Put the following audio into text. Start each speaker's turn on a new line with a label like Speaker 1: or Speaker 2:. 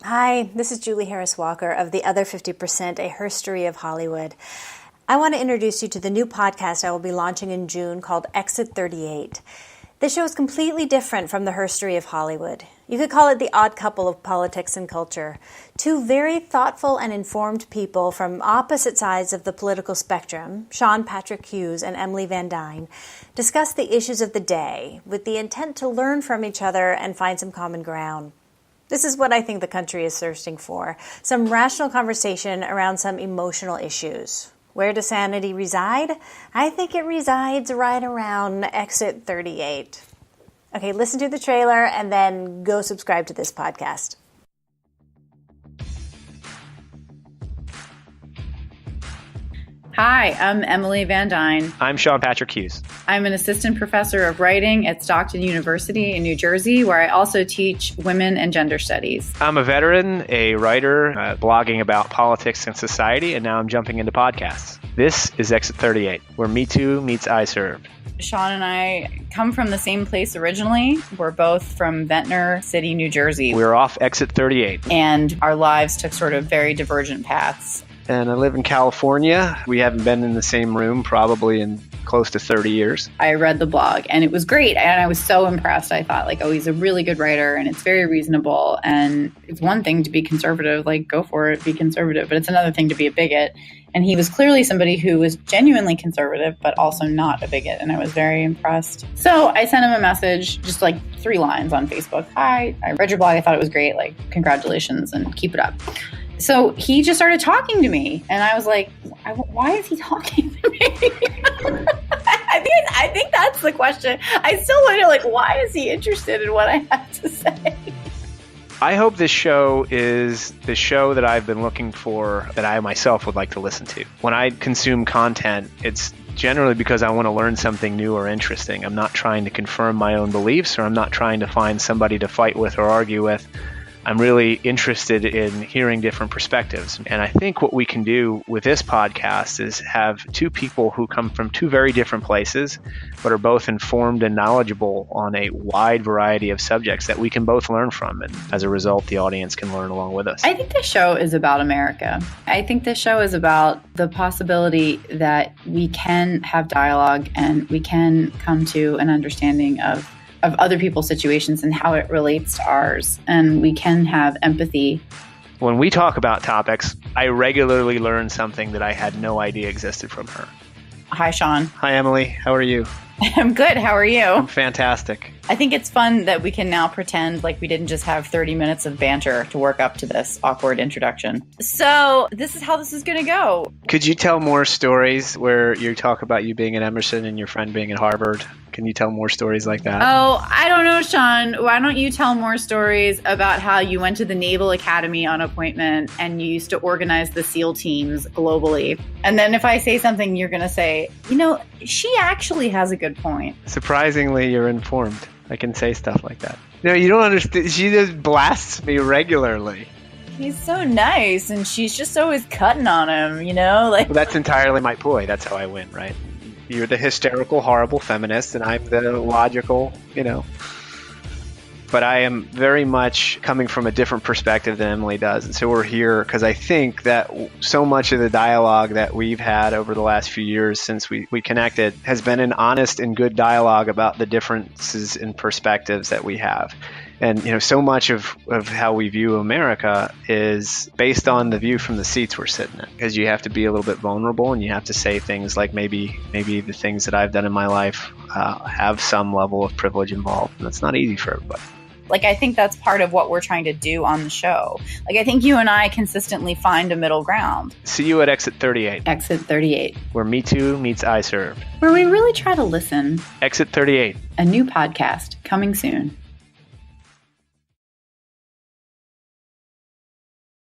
Speaker 1: Hi, this is Julie Harris Walker of The Other 50%, A Herstory of Hollywood. I want to introduce you to the new podcast I will be launching in June called Exit 38. This show is completely different from the Herstory of Hollywood. You could call it the odd couple of politics and culture. Two very thoughtful and informed people from opposite sides of the political spectrum, Sean Patrick Hughes and Emily Van Duyne, discuss the issues of the day with the intent to learn from each other and find some common ground. This is what I think the country is thirsting for, some rational conversation around some emotional issues. Where does sanity reside? I think it resides right around Exit 38. Okay, listen to the trailer and then go subscribe to this podcast.
Speaker 2: Hi, I'm Emily Van Duyne.
Speaker 3: I'm Sean Patrick Hughes.
Speaker 2: I'm an assistant professor of writing at Stockton University in New Jersey, where I also teach women and gender studies.
Speaker 3: I'm a veteran, a writer, blogging about politics and society, and now I'm jumping into podcasts. This is Exit 38, where Me Too meets I Served.
Speaker 2: Sean and I come from the same place originally. We're both from Ventnor City, New Jersey.
Speaker 3: We're off Exit 38.
Speaker 2: And our lives took sort of very divergent paths.
Speaker 3: And I live in California. We haven't been in the same room probably in close to 30 years.
Speaker 2: I read the blog and it was great. And I was so impressed. I thought he's a really good writer and it's very reasonable. And it's one thing to be conservative, go for it, be conservative. But it's another thing to be a bigot. And he was clearly somebody who was genuinely conservative, but also not a bigot. And I was very impressed. So I sent him a message, just 3 lines on Facebook. Hi, I read your blog. I thought it was great. Congratulations and keep it up. So he just started talking to me, and I was like, why is he talking to me? I think that's the question. I still wonder, why is he interested in what I have to say?
Speaker 3: I hope this show is the show that I've been looking for, that I myself would like to listen to. When I consume content, it's generally because I want to learn something new or interesting. I'm not trying to confirm my own beliefs, or I'm not trying to find somebody to fight with or argue with. I'm really interested in hearing different perspectives. And I think what we can do with this podcast is have two people who come from two very different places, but are both informed and knowledgeable on a wide variety of subjects that we can both learn from. And as a result, the audience can learn along with us.
Speaker 2: I think this show is about America. I think this show is about the possibility that we can have dialogue and we can come to an understanding of other people's situations and how it relates to ours. And we can have empathy.
Speaker 3: When we talk about topics, I regularly learn something that I had no idea existed from her.
Speaker 2: Hi, Sean.
Speaker 3: Hi, Emily. How are you?
Speaker 2: I'm good. How are you?
Speaker 3: I'm fantastic.
Speaker 2: I think it's fun that we can now pretend like we didn't just have 30 minutes of banter to work up to this awkward introduction. So this is how this is going to go.
Speaker 3: Could you tell more stories where you talk about you being at Emerson and your friend being at Harvard? Can you tell more stories like that?
Speaker 2: Oh, I don't know, Sean. Why don't you tell more stories about how you went to the Naval Academy on appointment and you used to organize the SEAL teams globally? And then if I say something, you're going to say, she actually has a good point.
Speaker 3: Surprisingly, you're informed. I can say stuff like that. No, you don't understand. She just blasts me regularly.
Speaker 2: He's so nice, and she's just always cutting on him, Well,
Speaker 3: that's entirely my ploy. That's how I win, right? You're the hysterical, horrible feminist, and I'm the logical, But I am very much coming from a different perspective than Emily does. And so we're here because I think that so much of the dialogue that we've had over the last few years since we connected has been an honest and good dialogue about the differences in perspectives that we have. And, so much of how we view America is based on the view from the seats we're sitting in, because you have to be a little bit vulnerable and you have to say things like maybe the things that I've done in my life have some level of privilege involved. And that's not easy for everybody.
Speaker 2: I think that's part of what we're trying to do on the show. I think you and I consistently find a middle ground.
Speaker 3: See you at Exit 38.
Speaker 2: Exit 38.
Speaker 3: Where Me Too meets I Served.
Speaker 2: Where we really try to listen.
Speaker 3: Exit 38.
Speaker 2: A new podcast coming soon.